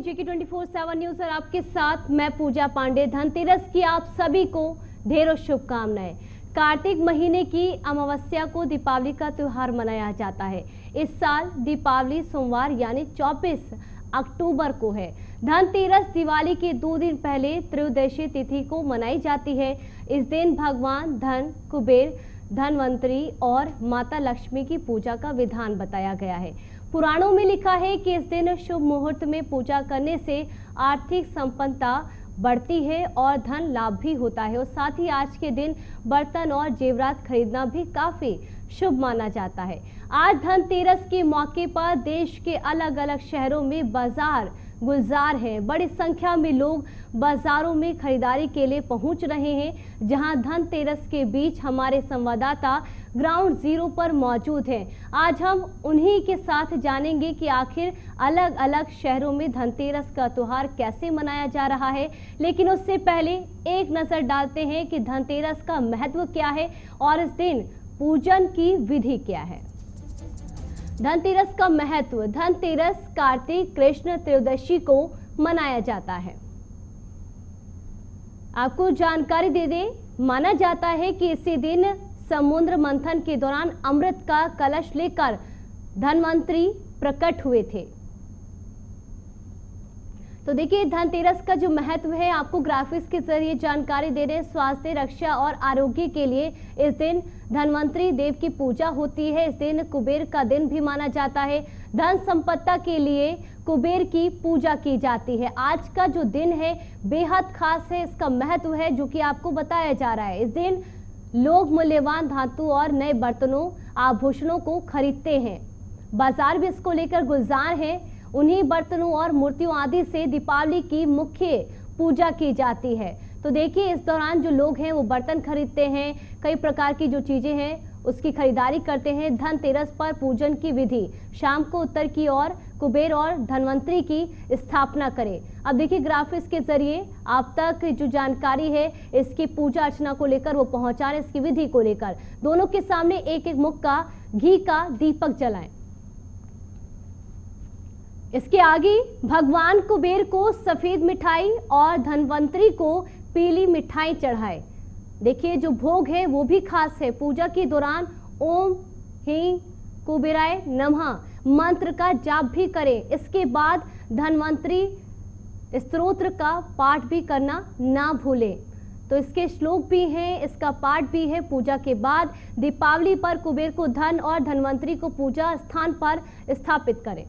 जेके 24/7 news और आपके साथ मैं पूजा पांडे। धनतेरस की आप सभी को ढेरों शुभकामनाएं। कार्तिक महीने की अमावस्या को दीपावली का त्योहार मनाया जाता है। इस साल दीपावली सोमवार यानी 24 अक्टूबर को है। धनतेरस दिवाली के 2 दिन पहले त्रयोदशी तिथि को मनाई जाती है। इस दिन भगवान धन, कुबेर, धनवंतरी और माता लक्ष्मी की पूजा का विधान बताया गया है। पुराणों में लिखा है कि इस दिन शुभ मुहूर्त में पूजा करने से आर्थिक संपन्नता बढ़ती है और धन लाभ भी होता है और साथ ही आज के दिन बर्तन और जेवरात खरीदना भी काफी शुभ माना जाता है। आज धनतेरस के मौके पर देश के अलग अलग शहरों में बाजार गुलजार हैं। बड़ी संख्या में लोग बाजारों में खरीदारी के लिए पहुंच रहे हैं। जहां धनतेरस के बीच हमारे संवाददाता ग्राउंड जीरो पर मौजूद हैं। आज हम उन्हीं के साथ जानेंगे कि आखिर अलग अलग शहरों में धनतेरस का त्योहार कैसे मनाया जा रहा है। लेकिन उससे पहले एक नजर डालते हैं कि धनतेरस का महत्व क्या है और इस दिन पूजन की विधि क्या है। धनतेरस का महत्व। धनतेरस कार्तिक कृष्ण त्रयोदशी को मनाया जाता है। आपको जानकारी दे दें, माना जाता है कि इसी दिन समुद्र मंथन के दौरान अमृत का कलश लेकर धनवंतरी प्रकट हुए थे। तो देखिए धनतेरस का जो महत्व है आपको ग्राफिक्स के जरिए जानकारी दे रहे हैं। स्वास्थ्य, रक्षा और आरोग्य के लिए इस दिन धनवंतरी देव की पूजा होती है। इस दिन कुबेर का दिन भी माना जाता है। धन संपत्ति के लिए कुबेर की पूजा की जाती है। आज का जो दिन है बेहद खास है, इसका महत्व है जो कि आपको बताया जा रहा है। इस दिन लोग मूल्यवान धातु और नए बर्तनों, आभूषणों को खरीदते हैं। बाजार भी इसको लेकर गुलजार हैं। उन्हीं बर्तनों और मूर्तियों आदि से दीपावली की मुख्य पूजा की जाती है। तो देखिए इस दौरान जो लोग हैं वो बर्तन खरीदते हैं, कई प्रकार की जो चीजें हैं उसकी खरीदारी करते हैं। धनतेरस पर पूजन की विधि। शाम को उत्तर की ओर कुबेर और धनवंतरी की स्थापना करें। अब देखिए ग्राफिक्स के जरिए आप तक जो जानकारी है इसकी पूजा अर्चना को लेकर वो पहुंचा रहे, इसकी विधि को लेकर। दोनों के सामने एक एक मुख का घी का दीपक जलाएं। इसके आगे भगवान कुबेर को सफेद मिठाई और धनवंतरी को पीली मिठाई चढ़ाए। देखिए जो भोग है वो भी खास है। पूजा के दौरान ओम ह्रीं कुबेराय नमः मंत्र का जाप भी करें। इसके बाद धनवंतरी स्तोत्र का पाठ भी करना ना भूलें। तो इसके श्लोक भी हैं, इसका पाठ भी है। पूजा के बाद दीपावली पर कुबेर को धन और धनवंतरी को पूजा स्थान पर स्थापित करें।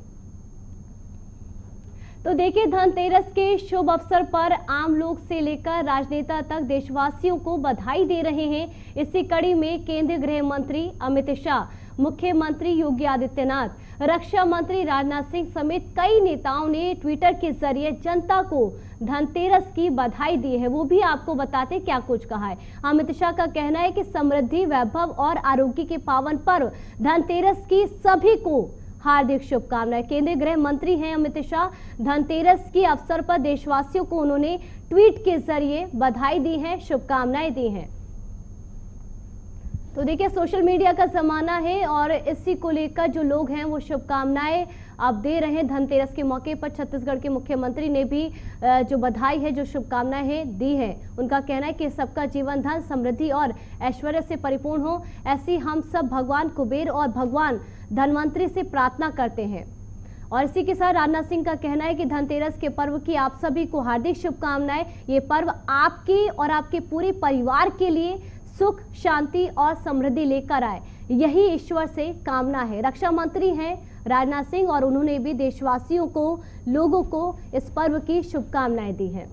तो देखिए धनतेरस के शुभ अवसर पर आम लोग से लेकर राजनेता तक देशवासियों को बधाई दे रहे हैं। इसी कड़ी में केंद्रीय गृह मंत्री अमित शाह, मुख्यमंत्री योगी आदित्यनाथ, रक्षा मंत्री राजनाथ सिंह समेत कई नेताओं ने ट्विटर के जरिए जनता को धनतेरस की बधाई दी है। वो भी आपको बताते क्या कुछ कहा है। अमित शाह का कहना है कि समृद्धि, वैभव और आरोग्य के पावन पर्व धनतेरस की सभी को हार्दिक शुभकामनाएं। केंद्रीय गृह मंत्री हैं अमित शाह। धनतेरस के अवसर पर देशवासियों को उन्होंने ट्वीट के जरिए बधाई दी है, शुभकामनाएं दी हैं। तो देखिए सोशल मीडिया का जमाना है और इसी को लेकर जो लोग हैं वो शुभकामनाएं अब दे रहे हैं। धनतेरस के मौके पर छत्तीसगढ़ के मुख्यमंत्री ने भी जो बधाई है, जो शुभकामनाएं हैं दी है। उनका कहना है कि सबका जीवन धन, समृद्धि और ऐश्वर्य से परिपूर्ण हो, ऐसी हम सब भगवान कुबेर और भगवान धनवंतरी से प्रार्थना करते हैं। और इसी के साथ राजनाथ सिंह का कहना है कि धनतेरस के पर्व की आप सभी को हार्दिक शुभकामनाएं। ये पर्व आपके और आपके पूरे परिवार के लिए सुख, शांति और समृद्धि लेकर आए, यही ईश्वर से कामना है। रक्षा मंत्री हैं राजनाथ सिंह और उन्होंने भी देशवासियों को, लोगों को इस पर्व की शुभकामनाएं दी हैं।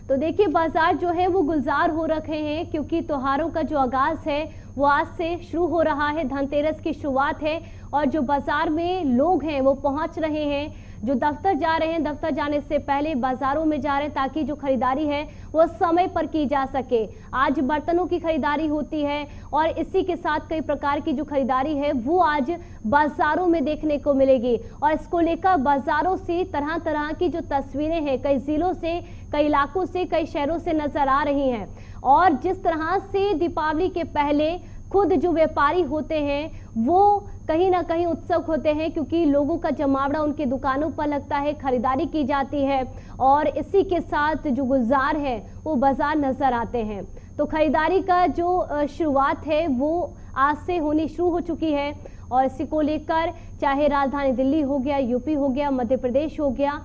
तो देखिए बाजार जो है वो गुलजार हो रखे हैं क्योंकि त्योहारों का जो आगाज है वो आज से शुरू हो रहा है। धनतेरस की शुरुआत है और जो बाजार में लोग हैं वो पहुंच रहे हैं। जो दफ्तर जा रहे हैं, दफ्तर जाने से पहले बाजारों में जा रहे हैं ताकि जो खरीदारी है वो समय पर की जा सके। आज बर्तनों की खरीदारी होती है और इसी के साथ कई प्रकार की जो खरीदारी है वो आज बाजारों में देखने को मिलेगी। और इसको लेकर बाजारों से तरह तरह की जो तस्वीरें हैं कई जिलों से, कई इलाकों से, कई शहरों से नजर आ रही हैं। और जिस तरह से दीपावली के पहले खुद जो व्यापारी होते हैं वो कहीं ना कहीं उत्सुक होते हैं, क्योंकि लोगों का जमावड़ा उनके दुकानों पर लगता है, खरीदारी की जाती है और इसी के साथ जो गुलजार है वो बाजार नजर आते हैं। तो खरीदारी का जो शुरुआत है वो आज से होनी शुरू हो चुकी है और इसी को लेकर चाहे राजधानी दिल्ली हो गया, यूपी हो गया, मध्य प्रदेश हो गया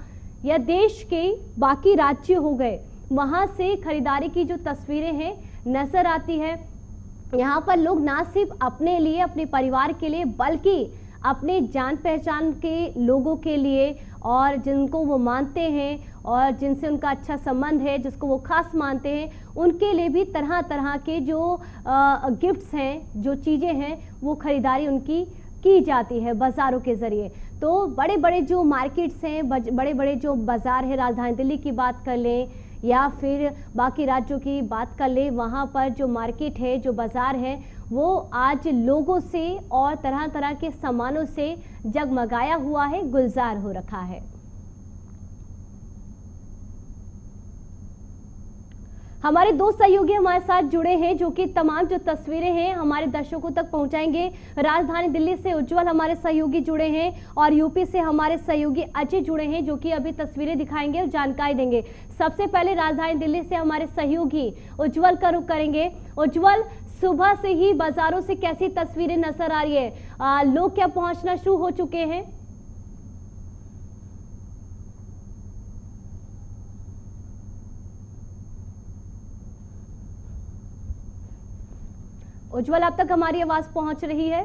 या देश के बाकी राज्य हो गए, वहां से खरीदारी की जो तस्वीरें हैं नजर आती है। यहाँ पर लोग ना सिर्फ अपने लिए, अपने परिवार के लिए, बल्कि अपने जान पहचान के लोगों के लिए और जिनको वो मानते हैं और जिनसे उनका अच्छा संबंध है, जिसको वो खास मानते हैं, उनके लिए भी तरह तरह के जो गिफ्ट्स हैं, जो चीज़ें हैं, वो खरीदारी उनकी की जाती है बाज़ारों के ज़रिए। तो बड़े बड़े जो मार्केट्स हैं, बड़े बड़े जो बाज़ार है, राजधानी दिल्ली की बात कर लें या फिर बाकी राज्यों की बात कर ले, वहाँ पर जो मार्केट है, जो बाजार है, वो आज लोगों से और तरह तरह के सामानों से जगमगाया हुआ है, गुलजार हो रखा है। हमारे दो सहयोगी हमारे साथ जुड़े हैं जो कि तमाम जो तस्वीरें हैं हमारे दर्शकों तक पहुंचाएंगे। राजधानी दिल्ली से उज्जवल हमारे सहयोगी जुड़े हैं और यूपी से हमारे सहयोगी अजय जुड़े हैं जो कि अभी तस्वीरें दिखाएंगे और जानकारी देंगे। सबसे पहले राजधानी दिल्ली से हमारे सहयोगी उज्जवल का रुख करेंगे। उज्जवल, सुबह से ही बाजारों से कैसी तस्वीरें नजर आ रही है? लोग क्या पहुंचना शुरू हो चुके हैं? उज्जवल, अब तक हमारी आवाज पहुंच रही है?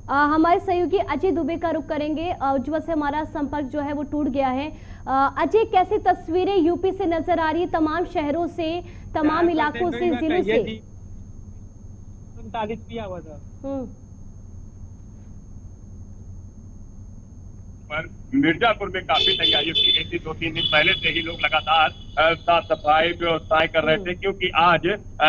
हमारे सहयोगी अजय दुबे का रुख करेंगे। उज्जवल से हमारा संपर्क जो है वो टूट गया है। अजय, कैसी तस्वीरें यूपी से नजर आ रही है, तमाम शहरों से, तमाम इलाकों से, जिलों से? 47 किया हुआ था। पर मिर्जापुर में काफी तैयारियां की गई थी। 2-3 दिन पहले से ही लोग लगातार साफ सफाई व्यवस्थाएं कर रहे थे, क्योंकि आज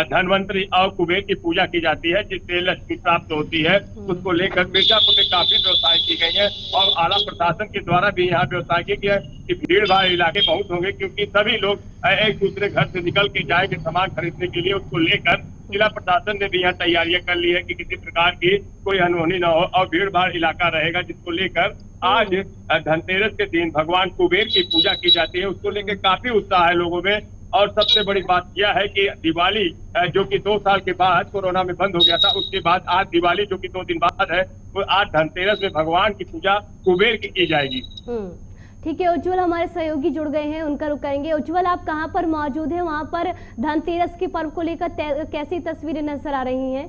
धनवंतरी और कुबेर की पूजा की जाती है, जिससे लक्ष्मी प्राप्त होती है। उसको लेकर मिर्जापुर में काफी व्यवस्थाएं की गई है और आला प्रशासन के द्वारा भी यहाँ व्यवस्था की गई है कि भीड़ भाड़ इलाके बहुत होंगे, क्योंकि सभी लोग एक दूसरे घर से निकल के जाएंगे सामान खरीदने के लिए। उसको लेकर जिला प्रशासन ने भी यहाँ तैयारियां कर ली है कि किसी प्रकार की कोई अनहोनी न हो और भीड़ भाड़ इलाका रहेगा, जिसको लेकर आज धनतेरस के दिन भगवान कुबेर की पूजा की जाती है। उसको लेकर काफी उत्साह है लोगों में। और सबसे बड़ी बात यह है कि दिवाली जो कि 2 साल के बाद कोरोना में बंद हो गया था, उसके बाद आज दिवाली जो कि 2 दिन बाद है, वो आज धनतेरस में भगवान की पूजा कुबेर की जाएगी। ठीक है उज्जवल, हमारे सहयोगी जुड़ गए हैं, उनका रुख करेंगे। उज्जवल, आप कहां पर मौजूद हैं? वहां पर धनतेरस के पर्व को लेकर कैसी तस्वीरें नजर आ रही हैं?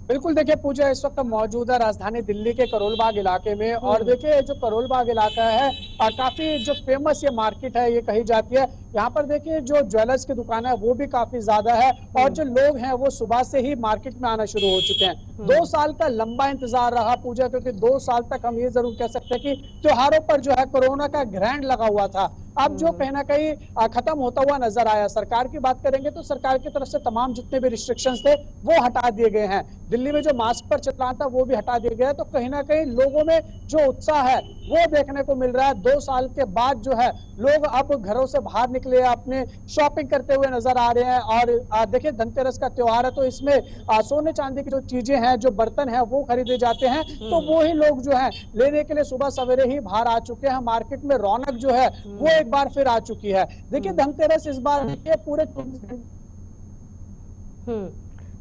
बिल्कुल, देखिए पूजा इस वक्त मौजूद है राजधानी दिल्ली के करोल बाग इलाके में। और देखिए जो करोल बाग इलाका है काफी जो फेमस ये मार्केट है ये कही जाती है। यहाँ पर देखिए जो ज्वेलर्स की दुकान है वो भी काफी ज्यादा है और जो लोग हैं वो सुबह से ही मार्केट में आना शुरू हो चुके हैं। 2 साल का लंबा इंतजार रहा पूजा, क्योंकि 2 साल तक हम ये जरूर कह सकते हैं कि त्योहारों पर जो है कोरोना का ग्रैंड लगा हुआ था। अब जो कहीं ना कहीं खत्म होता हुआ नजर आया। सरकार की बात करेंगे तो सरकार की तरफ से तमाम जितने भी रिस्ट्रिक्शंस थे वो हटा दिए गए हैं। दिल्ली में जो मास्क पर चलान था वो भी हटा दिया गया है। तो कहीं ना कहीं लोगों में जो उत्साह है वो देखने को मिल रहा है। 2 साल के बाद जो है लोग अब घरों से बाहर निकले, अपने शॉपिंग करते हुए नजर आ रहे हैं। और देखिए धनतेरस का त्योहार है तो इसमें सोने चांदी की जो चीजें हैं, जो बर्तन है वो खरीदे जाते हैं। तो वो ही लोग जो है लेने के लिए सुबह सवेरे ही बाहर आ चुके हैं। मार्केट में रौनक जो है वो एक बार फिर आ चुकी है। देखिए धनतेरस इस बार पूरे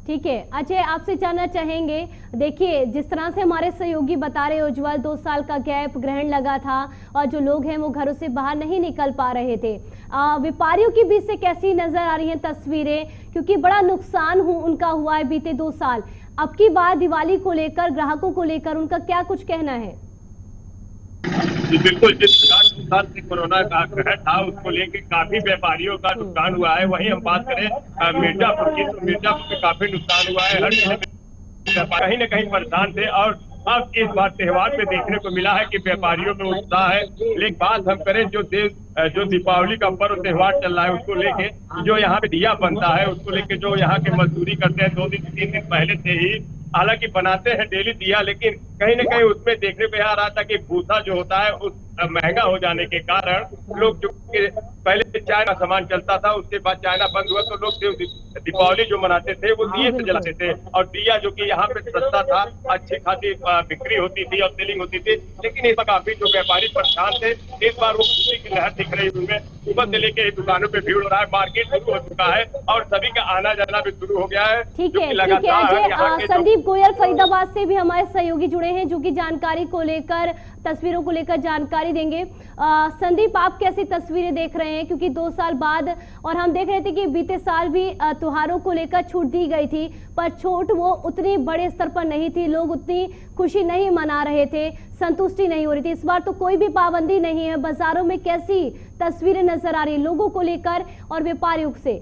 ठीक है अजय, आपसे जानना चाहेंगे, देखिए जिस तरह से हमारे सहयोगी बता रहे उज्जवल, 2 साल का गैप ग्रहण लगा था और जो लोग हैं वो घरों से बाहर नहीं निकल पा रहे थे। व्यापारियों की बीच से कैसी नजर आ रही हैं तस्वीरें, क्योंकि बड़ा नुकसान उनका हुआ है बीते 2 साल। अब की बार दिवाली को लेकर, ग्राहकों को लेकर उनका क्या कुछ कहना है? बिल्कुल, जिस प्रकार 2 साल से कोरोना का कहर था उसको लेकर काफी व्यापारियों का नुकसान हुआ है। वहीं हम बात करें मिर्जापुर की, तो मिर्जापुर में काफी नुकसान हुआ है। हर कहीं न कहीं परेशान थे और अब इस बार त्योहार पे देखने को मिला है कि व्यापारियों में उत्साह है। लेकिन बात हम करें जो दीपावली का पर्व त्योहार चल रहा है उसको लेके, जो यहाँ पे दिया बनता है उसको लेके जो यहाँ के मजदूरी करते हैं 2 दिन 3 दिन पहले से ही, हालांकि बनाते हैं डेली दिया, लेकिन कहीं ना कहीं उसमें देखने पे आ रहा था कि भूसा जो होता है उस महंगा हो जाने के कारण लोग जो पहले चाइना सामान चलता था, उसके बाद चाइना बंद हुआ तो लोग दीपावली जो मनाते थे वो दिए से जलाते थे, और दिया जो कि यहाँ पे सस्ता था, अच्छी खासी बिक्री होती थी और सेलिंग होती थी। लेकिन इस बार काफी जो व्यापारी परेशान थे, इस बार वो खुशी की लहर दिख रही है उनमें। सुबह से लेकर दुकानों पे भीड़ हो रहा है, मार्केट शुरू हो चुका है और सभी का आना जाना भी शुरू हो गया है। ठीक है अजय। संदीप गोयल फरीदाबाद से भी हमारे सहयोगी जुड़े हैं जो कि जानकारी को लेकर, तस्वीरों को लेकर जानकारी देंगे। संदीप, आप कैसी तस्वीरें देख रहे हैं, क्योंकि 2 साल बाद, और हम देख रहे थे कि बीते साल भी त्योहारों को लेकर छूट दी गई थी, पर छूट वो उतनी बड़े स्तर पर नहीं थी, लोग उतनी खुशी नहीं मना रहे थे, संतुष्टि नहीं हो रही थी। इस बार तो कोई भी पाबंदी नहीं है। बाजारों में कैसी तस्वीरें नजर आ रही है लोगों को लेकर और व्यापारियों से?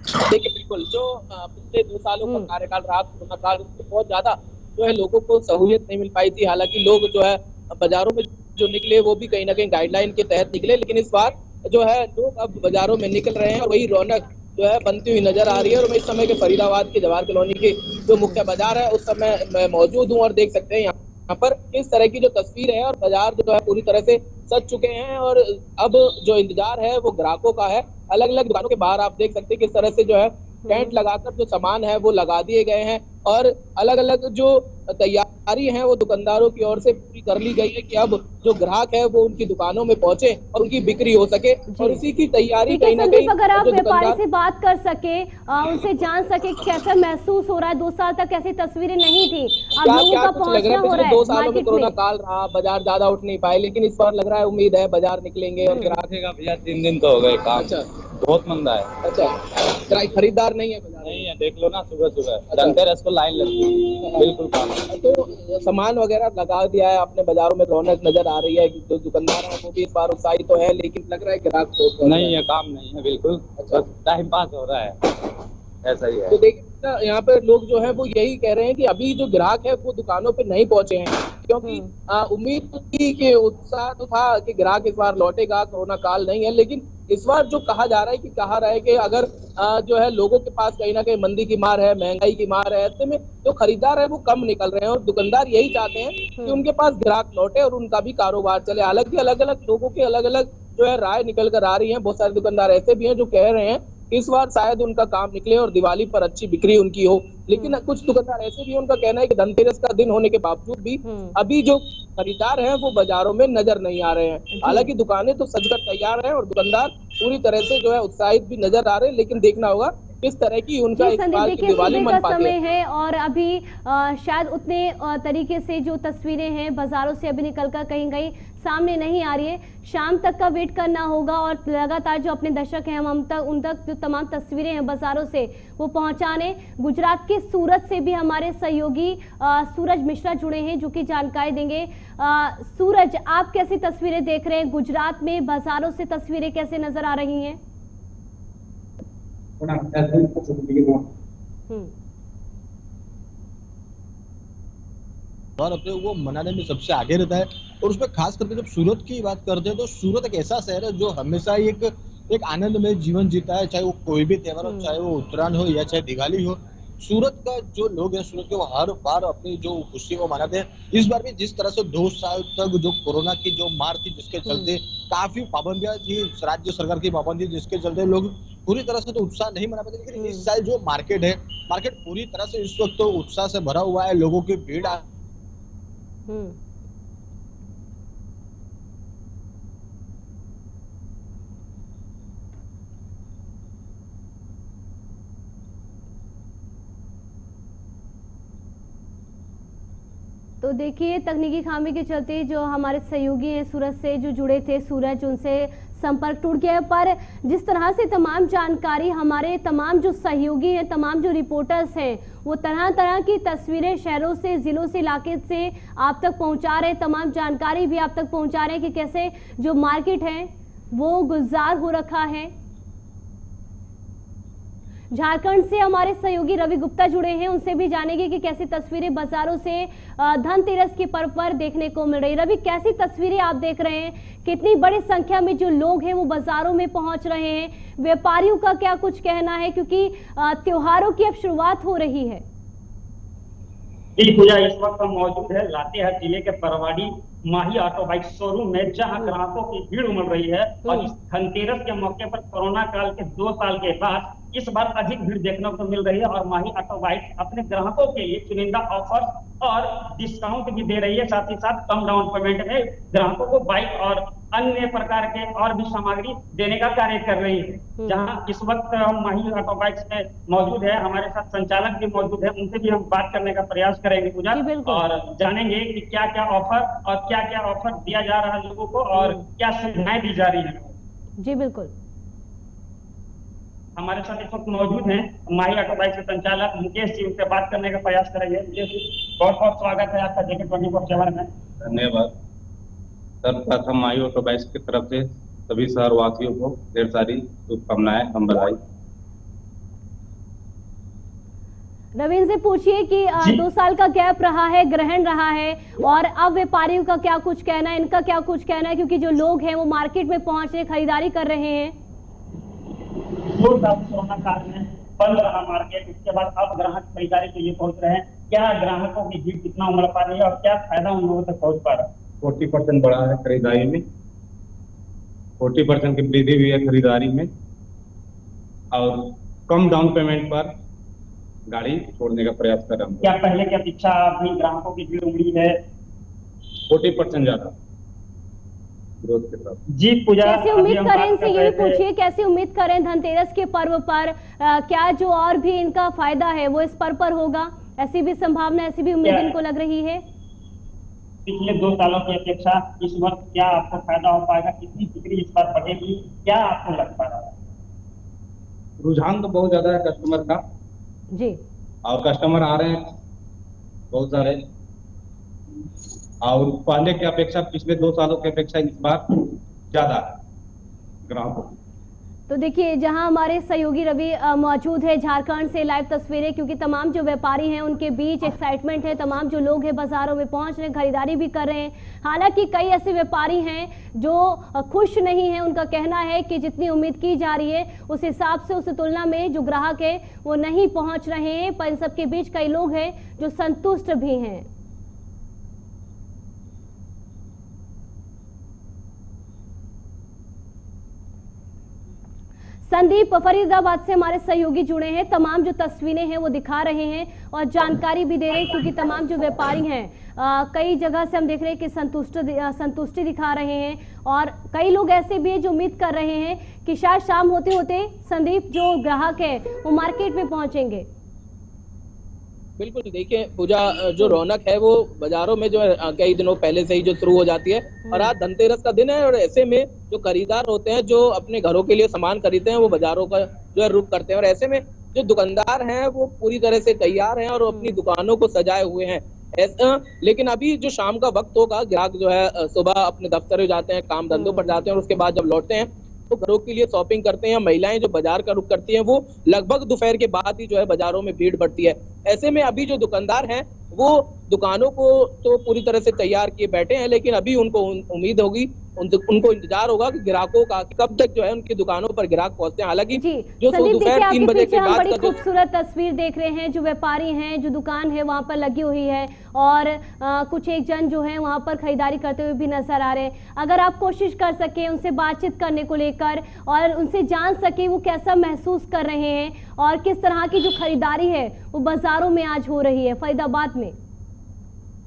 देखिए, बिल्कुल जो पिछले 2 सालों का कार्यकाल रहा, कोरोना काल, उसमें बहुत ज्यादा जो है लोगों को सहूलियत नहीं मिल पाई थी। हालांकि लोग जो है बाजारों में जो निकले वो भी कहीं ना कहीं गाइडलाइन के तहत निकले, लेकिन इस बार जो है लोग अब बाजारों में निकल रहे हैं और वही रौनक जो है बनती हुई नजर आ रही है। और मैं इस समय के फरीदाबाद के जवाहर कॉलोनी के जो मुख्य बाजार है उस समय मैं मौजूद हूँ और देख सकते हैं यहाँ पर किस तरह की जो तस्वीर है, और बाजार जो है पूरी तरह से सज चुके हैं और अब जो इंतजार है वो ग्राहकों का है। अलग अलग दुकानों के बाहर आप देख सकते हैं किस तरह से जो है टेंट लगाकर जो सामान है वो लगा दिए गए हैं और अलग अलग जो तैयारी है वो दुकानदारों की ओर से पूरी कर ली गई है कि अब जो ग्राहक है वो उनकी दुकानों में पहुंचे और उनकी बिक्री हो सके, और इसी की तैयारी कहीं ना कहीं। अगर आप व्यापारी से बात कर सके, उनसे जान सके कैसा महसूस हो रहा है, 2 साल तक ऐसी तस्वीरें नहीं थी, अब लोगों का पहुंचना हो रहा है। 2 सालों में कोरोना काल रहा, बाजार ज्यादा उठ नहीं पाए, लेकिन इस बार लग रहा है उम्मीद है बाजार निकलेंगे और ग्राहक का। भैया 3 दिन तो हो गए काम। अच्छा, बहुत मंदा है। अच्छा, खरीदार नहीं है बाजार? नहीं है, देख लो ना, सुबह धनतेरस को लाइन लगती है। बिल्कुल काम। तो सामान वगैरह लगा दिया है अपने बाजारों में, रौनक नजर आ रही है, जो दुकानदार है वो भी इस बार उत्साहित तो है, लेकिन लग रहा है ग्राहक तो नहीं है, काम नहीं है बिल्कुल। अच्छा, टाइम पास हो रहा है, ऐसा ही है। तो देखिए यहाँ पे लोग जो है वो यही कह रहे हैं कि अभी जो ग्राहक है वो दुकानों पे नहीं पहुंचे हैं, क्योंकि उम्मीद थी कि उत्साह तो था कि ग्राहक इस बार लौटेगा, कोरोना काल नहीं है, लेकिन इस बार जो कहा जा रहा है कि अगर जो है लोगों के पास कहीं ना कहीं मंदी की मार है, महंगाई की मार है, ऐसे में जो खरीदार है वो कम निकल रहे हैं और दुकानदार यही चाहते हैं कि उनके पास ग्राहक लौटे और उनका भी कारोबार चले। हालांकि अलग अलग लोगों की अलग अलग जो है राय निकल कर आ रही है। बहुत सारे दुकानदार ऐसे भी हैं जो कह रहे हैं इस बार शायद उनका काम निकले और दिवाली पर अच्छी बिक्री उनकी हो, लेकिन कुछ दुकानदार ऐसे भी हैं उनका कहना है कि धनतेरस का दिन होने के बावजूद भी अभी जो खरीदार हैं वो बाजारों में नजर नहीं आ रहे हैं। हालांकि दुकानें तो सजकर तैयार हैं और दुकानदार पूरी तरह से जो है उत्साहित भी नजर आ रहे हैं, लेकिन देखना होगा किस तरह की उनका इस बार की दिवाली मन पाती है। और अभी शायद उतने तरीके से जो तस्वीरें हैं बाजारों से अभी निकलकर कहीं कहीं सामने नहीं आ रही है। शाम तक का वेट करना होगा और लगातार जो अपने दर्शक हैं हम तक उन तक जो तमाम तस्वीरें हैं बाजारों से वो पहुंचाने। गुजरात के सूरत से भी हमारे सहयोगी सूरज मिश्रा जुड़े हैं जो कि जानकारी देंगे। सूरज, आप कैसी तस्वीरें देख रहे हैं? गुजरात में बाजारों से तस्वीरें कैसे नजर आ रही हैं? और अपने वो मनाने में सबसे आगे रहता है, और उसमें खास करके जब सूरत की बात करते हैं तो सूरत एक ऐसा शहर है जो हमेशा एक आनंद में जीवन जीता है, चाहे वो कोई भी त्योहार हो, चाहे वो उत्तरायण हो या चाहे दिवाली हो। सूरत का जो लोग हैं सूरत के, वो हर बार अपनी जो खुशी को मनाते हैं। इस बार भी जिस तरह से 2 साल तक जो कोरोना की जो मार थी जिसके चलते काफी पाबंदियां थी, राज्य सरकार की पाबंदी जिसके चलते लोग पूरी तरह से तो उत्साह नहीं मना पाते, लेकिन इस साल जो मार्केट पूरी तरह से इस वक्त तो उत्साह से भरा हुआ है, लोगों की भीड़ तो देखिए तकनीकी खामी के चलते जो हमारे सहयोगी हैं सूरत से जो जुड़े थे, सूरज, उनसे संपर्क टूट गया। पर जिस तरह से तमाम जानकारी हमारे तमाम जो सहयोगी हैं, तमाम जो रिपोर्टर्स हैं, वो तरह तरह की तस्वीरें शहरों से, जिलों से, इलाके से आप तक पहुंचा रहे हैं, तमाम जानकारी भी आप तक पहुंचा रहे हैं कि कैसे जो मार्केट है वो गुलजार हो रखा है। झारखंड से हमारे सहयोगी रवि गुप्ता जुड़े हैं, उनसे भी जानेंगे कि कैसी तस्वीरें बाजारों से धनतेरस के पर्व पर देखने को मिल रही। रवि, कैसी तस्वीरें आप देख रहे हैं? कितनी बड़ी संख्या में जो लोग हैं वो बाजारों में पहुंच रहे हैं? व्यापारियों का क्या कुछ कहना है, क्योंकि त्योहारों की अब शुरुआत हो रही है? जी पूजा, इस वक्त हम मौजूद है लातेहार जिले के बरवाडी माही ऑटो बाइक शोरूम में, जहां ग्राहकों की भीड़ उमड़ रही है। और इस धनतेरस के मौके पर कोरोना काल के 2 साल के बाद इस बार अधिक भीड़ देखने को मिल रही है। और माही ऑटो बाइक अपने ग्राहकों के लिए चुनिंदा ऑफर और डिस्काउंट भी दे रही है। साथ ही साथ कम डाउन पेमेंट में ग्राहकों को बाइक और अन्य प्रकार के और भी सामग्री देने का कार्य कर रही है। जहां इस वक्त हम माही ऑटो बाइक्स में मौजूद है, हमारे साथ संचालक भी मौजूद है, उनसे भी हम बात करने का प्रयास करेंगे पूजा, जी, बिल्कुल। और जानेंगे कि क्या क्या ऑफर और क्या क्या ऑफर दिया जा रहा है लोगों को और क्या सुविधाएं दी जा रही है। जी बिल्कुल। हमारे साथ इस वक्त मौजूद हैं माही ऑटो बाइक के संचालक मुकेश जी, उनसे बात करने का प्रयास करेंगे। मुकेश जी, बहुत बहुत स्वागत है आपका जेके 24/7 में। धन्यवाद। सर्वप्रथम माही ऑटो बाइक्स की तरफ से सभी शहरवासियों को ढेर सारी शुभकामनाएं, हम बधाई। रवीन से पूछिए कि 2 साल का गैप रहा है, ग्रहण रहा है, और अब व्यापारियों का क्या कुछ कहना है, इनका क्या कुछ कहना है, क्योंकि जो लोग हैं वो मार्केट में पहुंच रहे, खरीदारी कर रहे हैं। कोरोना काल में बंद रहा मार्केट, उसके बाद अब ग्राहक खरीदारी के लिए पहुंच रहे हैं। क्या ग्राहकों की भीड़ कितना उमड़ पा रही है और क्या फायदा उन लोगों तक पहुंच पा रहा है? 40% बढ़ा है खरीदारी में, 40% की वृद्धि हुई है खरीदारी में, और कम डाउन पेमेंट पर गाड़ी छोड़ने का प्रयास कर रहे हैं। क्या पहले की अपेक्षा अभी ग्राहकों की भीड़ उमड़ी है? 40% ज्यादा ग्रोथ के साथ। जी पूजा, कैसे उम्मीद करें इनसे, ये भी पूछिए कैसे उम्मीद करें धनतेरस के पर्व पर क्या जो और भी इनका फायदा है वो इस पर्व पर होगा? ऐसी भी संभावना, ऐसी भी उम्मीद इनको लग रही है? पिछले 2 सालों की अपेक्षा इस वर्ष क्या आपको फायदा हो पाएगा? कितनी बिक्री इस बार बढ़ेगी? क्या आपको लग पा रहा है? रुझान तो बहुत ज्यादा है कस्टमर का जी, और कस्टमर आ रहे हैं बहुत सारे, और पहले की अपेक्षा पिछले 2 सालों की अपेक्षा इस बार ज्यादा ग्राहकों। तो देखिए जहां हमारे सहयोगी रवि मौजूद है झारखंड से, लाइव तस्वीरें, क्योंकि तमाम जो व्यापारी हैं उनके बीच एक्साइटमेंट है, तमाम जो लोग हैं बाजारों में पहुंच रहे हैं, खरीदारी भी कर रहे हैं। हालांकि कई ऐसे व्यापारी हैं जो खुश नहीं हैं, उनका कहना है कि जितनी उम्मीद की जा रही है उस हिसाब से, उस तुलना में जो ग्राहक है वो नहीं पहुंच रहे हैं। पर इन सबके बीच कई लोग हैं जो संतुष्ट भी हैं। संदीप फरीदाबाद से हमारे सहयोगी जुड़े हैं, तमाम जो तस्वीरें हैं वो दिखा रहे हैं और जानकारी भी दे रहे हैं, क्योंकि तमाम जो व्यापारी हैं कई जगह से हम देख रहे हैं कि संतुष्टि दिखा रहे हैं, और कई लोग ऐसे भी हैं जो उम्मीद कर रहे हैं कि शायद शाम होते होते संदीप जो ग्राहक है वो मार्केट में पहुंचेंगे। बिल्कुल, देखिए पूजा, जो रौनक है वो बाजारों में जो है कई दिनों पहले से ही जो शुरू हो जाती है, और आज धनतेरस का दिन है, और ऐसे में जो खरीदार होते हैं जो अपने घरों के लिए सामान खरीदते हैं वो बाजारों का जो है रुख करते हैं, और ऐसे में जो दुकानदार हैं वो पूरी तरह से तैयार हैं और अपनी दुकानों को सजाए हुए हैं। ऐसा, लेकिन अभी जो शाम का वक्त होगा, ग्राहक जो है सुबह अपने दफ्तर जाते हैं, काम धंधों पर जाते हैं, और उसके बाद जब लौटते हैं तो घरों के लिए शॉपिंग करते हैं। महिलाएं जो बाजार का रुख करती हैं वो लगभग दोपहर के बाद ही जो है बाजारों में भीड़ बढ़ती है। ऐसे में अभी जो दुकानदार हैं वो दुकानों को तो पूरी तरह से तैयार किए बैठे हैं, लेकिन अभी उनको उम्मीद होगी, उनको इंतजार होगा कि ग्राहकों का कब तक जो है उनकी दुकानों पर ग्राहक पहुंचते हैं। हालांकि जो दोपहर 3 बजे के बाद बड़ी खूबसूरत तस्वीर देख रहे हैं, जो व्यापारी हैं, जो दुकान है वहां पर लगी हुई है, और कुछ एक जन जो है वहां पर खरीदारी करते हुए भी नजर आ रहे हैं। अगर आप कोशिश कर सके उनसे बातचीत करने को लेकर और उनसे जान सके वो कैसा महसूस कर रहे हैं और किस तरह की जो खरीदारी है वो बाजारों में आज हो रही है फरीदाबाद में,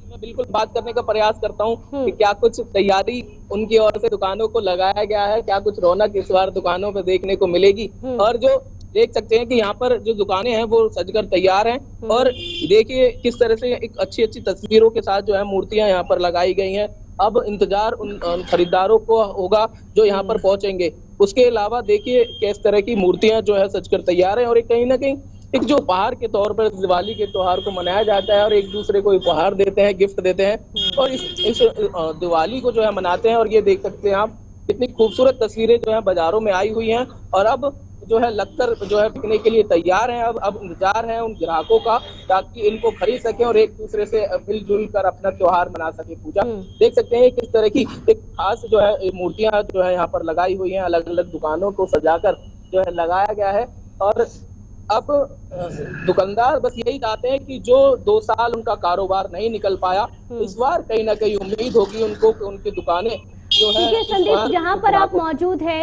मैं बिल्कुल बात करने का प्रयास करता हूँ कि क्या कुछ तैयारी उनकी ओर से दुकानों को लगाया गया है, क्या कुछ रौनक इस बार दुकानों पर देखने को मिलेगी। और जो देख सकते हैं कि यहाँ पर जो दुकानें हैं वो सजकर तैयार हैं, और देखिए किस तरह से एक अच्छी अच्छी तस्वीरों के साथ जो है मूर्तियां यहाँ पर लगाई गई हैं। अब इंतजार उन खरीदारों को होगा जो यहाँ पर पहुंचेंगे। उसके अलावा देखिए किस तरह की मूर्तियां जो है सजकर तैयार है, और एक कहीं ना कहीं एक जो उपहार के तौर पर दिवाली के त्योहार को मनाया जाता है और एक दूसरे को उपहार देते हैं, गिफ्ट देते हैं, और इस दिवाली को जो है मनाते हैं। और ये देख सकते हैं आप कितनी खूबसूरत तस्वीरें जो है बाजारों में आई हुई हैं, और अब जो है लगकर जो है बिकने के लिए तैयार हैं। अब इंतजार है उन ग्राहकों का, ताकि इनको खरीद सके और एक दूसरे से मिलजुल कर अपना त्योहार मना सके। पूजा देख सकते हैं किस तरह की एक खास जो है मूर्तियां जो है यहाँ पर लगाई हुई हैं, अलग अलग दुकानों को सजाकर जो है लगाया गया है। और अब दुकानदार बस यही चाहते हैं कि जो 2 साल उनका कारोबार नहीं निकल पाया, इस बार कहीं ना कहीं उम्मीद होगी उनको कि उनकी दुकानें जो है। देखिए संदीप, जहाँ पर आप मौजूद है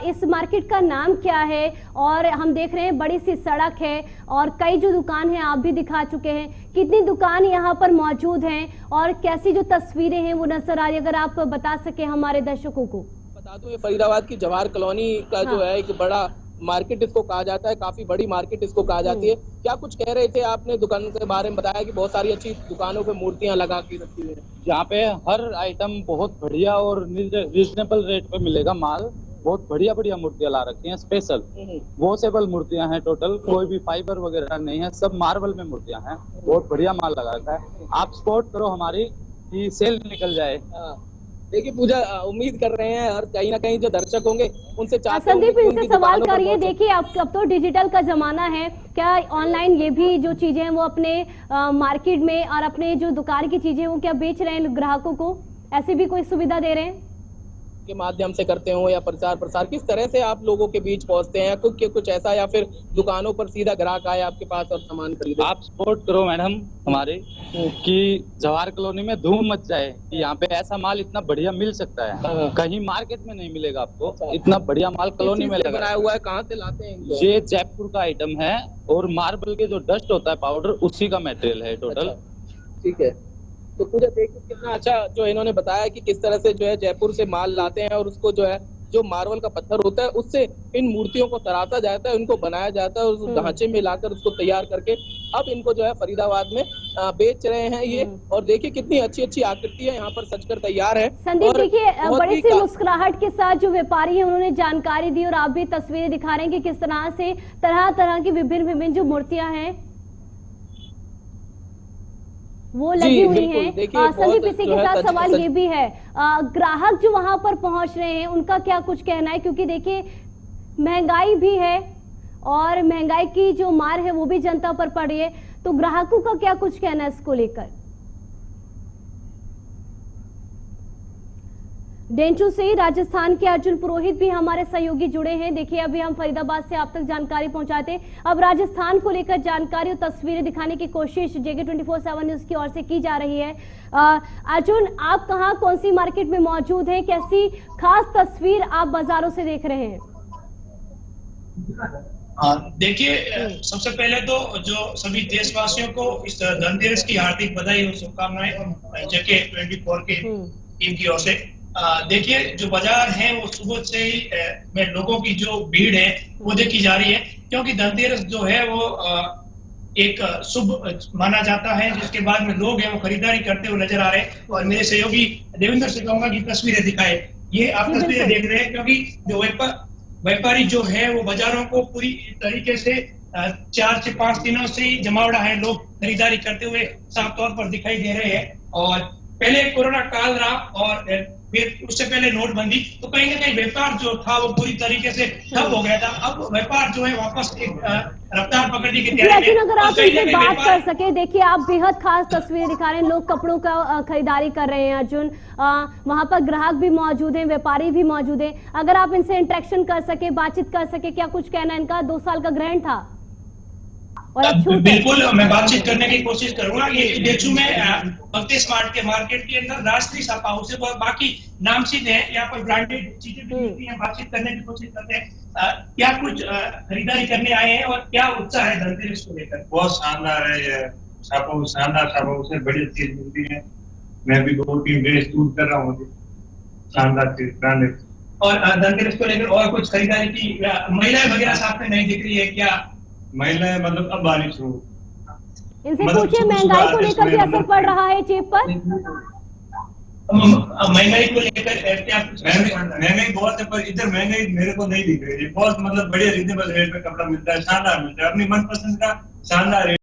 इस मार्केट का नाम क्या है? और हम देख रहे हैं बड़ी सी सड़क है और कई जो दुकान है आप भी दिखा चुके हैं, कितनी दुकान यहाँ पर मौजूद हैं और कैसी जो तस्वीरें हैं वो नजर आ रही है, अगर आप बता सके हमारे दर्शकों को। बता दूं, ये फरीदाबाद की जवाहर कॉलोनी का जो है एक बड़ा मार्केट इसको कहा जाता है, काफी बड़ी मार्केट इसको कहा जाती है। क्या कुछ कह रहे थे आपने दुकान के बारे में? बताया कि बहुत सारी अच्छी दुकानों पे मूर्तियां लगा के रखी हुई है। यहाँ पे हर आइटम बहुत बढ़िया और रीजनेबल रेट पे मिलेगा माल। बहुत बढ़िया बढ़िया मूर्तियां ला रखी हैं, स्पेशल वॉशेबल मूर्तियां हैं। टोटल कोई भी फाइबर वगैरह नहीं है, सब मार्बल में मूर्तियां हैं। बहुत बढ़िया माल लगा रखा है। आप सपोर्ट करो हमारी कि सेल निकल जाए। देखिए पूजा, उम्मीद कर रहे हैं और कहीं ना कहीं जो दर्शक होंगे उनसे चाहते होंगे संदीप कि इनसे उनकी सवाल दुकानों पर करिए। पहुंचे। देखिए अब तो डिजिटल का जमाना है, क्या ऑनलाइन ये भी जो चीजें हैं वो अपने मार्केट में और अपने जो दुकान की चीजें वो क्या बेच रहे हैं ग्राहकों को? ऐसी भी कोई सुविधा दे रहे हैं के माध्यम से करते हो या प्रचार प्रसार, किस तरह से आप लोगों के बीच पहुंचते हैं? कुछ ऐसा या फिर दुकानों पर सीधा ग्राहक आए आपके पास और सामान खरीदे? आप सपोर्ट करो मैडम हमारे कि जवाहर कॉलोनी में धूम मच जाए कि यहाँ पे ऐसा माल इतना बढ़िया मिल सकता है। कहीं मार्केट में नहीं मिलेगा आपको इतना बढ़िया माल कॉलोनी में बनाया हुआ है। कहाँ से लाते हैं इनको? ये जयपुर का आइटम है और मार्बल के जो डस्ट होता है पाउडर, उसी का मटेरियल है टोटल। ठीक है, तो पूजा देखिए कितना अच्छा जो इन्होंने बताया कि किस तरह से जो है जयपुर से माल लाते हैं और उसको जो है जो मार्बल का पत्थर होता है उससे इन मूर्तियों को तराशा जाता है, उनको बनाया जाता है और उस ढांचे में लाकर उसको तैयार करके अब इनको जो है फरीदाबाद में बेच रहे हैं ये। और देखिए कितनी अच्छी अच्छी आकृतियां यहाँ पर सजकर तैयार है। संदीप देखिए बड़ी सी मुस्कुराहट के साथ जो व्यापारी है उन्होंने जानकारी दी और आप भी तस्वीरें दिखा रहे हैं कि किस तरह से तरह तरह की विभिन्न जो मूर्तियां हैं वो लगी हुई हैं। संदीप इसी के साथ सवाल ये भी है, ग्राहक जो वहां पर पहुंच रहे हैं उनका क्या कुछ कहना है? क्योंकि देखिए महंगाई भी है और महंगाई की जो मार है वो भी जनता पर पड़ रही है, तो ग्राहकों का क्या कुछ कहना है इसको लेकर? डेंचू से राजस्थान के अर्जुन पुरोहित भी हमारे सहयोगी जुड़े हैं। देखिए अभी हम फरीदाबाद से आप तक जानकारी पहुंचाते, अब राजस्थान को लेकर जानकारी और तस्वीरें दिखाने की कोशिश जेके 24/7 न्यूज की ओर से की जा रही है। अर्जुन, आप कहां कौन सी मार्केट में मौजूद हैं? कैसी खास तस्वीर आप बाजारों से देख रहे हैं? देखिए सबसे पहले तो जो सभी देशवासियों को इस धनतेरस की हार्दिक बधाई और शुभकामनाएं जेके 24 की टीम की ओर से। देखिए जो बाजार है वो सुबह से ही में लोगों की जो भीड़ है वो देखी जा रही है, क्योंकि धनतेरस जो है वो एक शुभ माना जाता है, जिसके बाद में लोग हैं वो खरीदारी करते हुए नजर आ रहे हैं। और मेरे सहयोगी देवेंद्र से कहूंगा कि तस्वीरें दिखाए। ये आप तस्वीरें देख रहे हैं, क्योंकि जो व्यापारी जो है वो बाजारों को पूरी तरीके से 4 से 5 दिनों से ही जमावड़ा है, लोग खरीदारी करते हुए साफ तौर पर दिखाई दे रहे हैं। और पहले कोरोना काल रहा और फिर उससे पहले नोटबंदी, तो कहीं ना कहीं व्यापार जो था वो पूरी तरीके से ठप हो गया था। अब व्यापार जो है वापस एक रफ्तार पकड़ने की तैयारी है। अगर आप इनसे बात कर सके, देखिए आप बेहद खास तस्वीरें दिखा रहे हैं, लोग कपड़ों का खरीदारी कर रहे हैं अर्जुन, वहां पर ग्राहक भी मौजूद हैं, व्यापारी भी मौजूद हैं। अगर आप इनसे इंटरेक्शन कर सके, बातचीत कर सके, क्या कुछ कहना है इनका? 2 साल का ग्रहण था और बिल्कुल मैं बातचीत करने की कोशिश करूंगा। ये डेचू में भक्ति स्मार्ट के मार्केट के अंदर राष्ट्रीय शॉप हाउस है, बाकी नामचीन है, यहाँ पर ब्रांडेड चीजें भी मिलती हैं। बातचीत करने की कोशिश करते हैं, क्या कुछ खरीदारी करने आए हैं और क्या उत्साह है धनतेरस को लेकर? बहुत शानदार है ये शॉप हाउस, शानदार शॉप हाउस है, बड़ी चीज मिलती है। मैं भी 2-3 ड्रेस शूट कर रहा हूँ, शानदार चीज ब्रांडेड। और धनतेरस को लेकर और कुछ खरीदारी की महिलाएं वगैरह साथ में नहीं दिख रही है क्या? महिलाएं मतलब अब बारिश शुरू, इनसे पूछिए महंगाई को लेकर भी असर पड़ रहा है जेब पर? महंगाई को लेकर क्या? महंगाई बहुत है, पर इधर महंगाई मेरे को नहीं दिख रही है। बहुत मतलब बढ़िया रीजनेबल रेट में कपड़ा मिलता है, शानदार मिलता है, अपनी मनपसंद का शानदार रेट।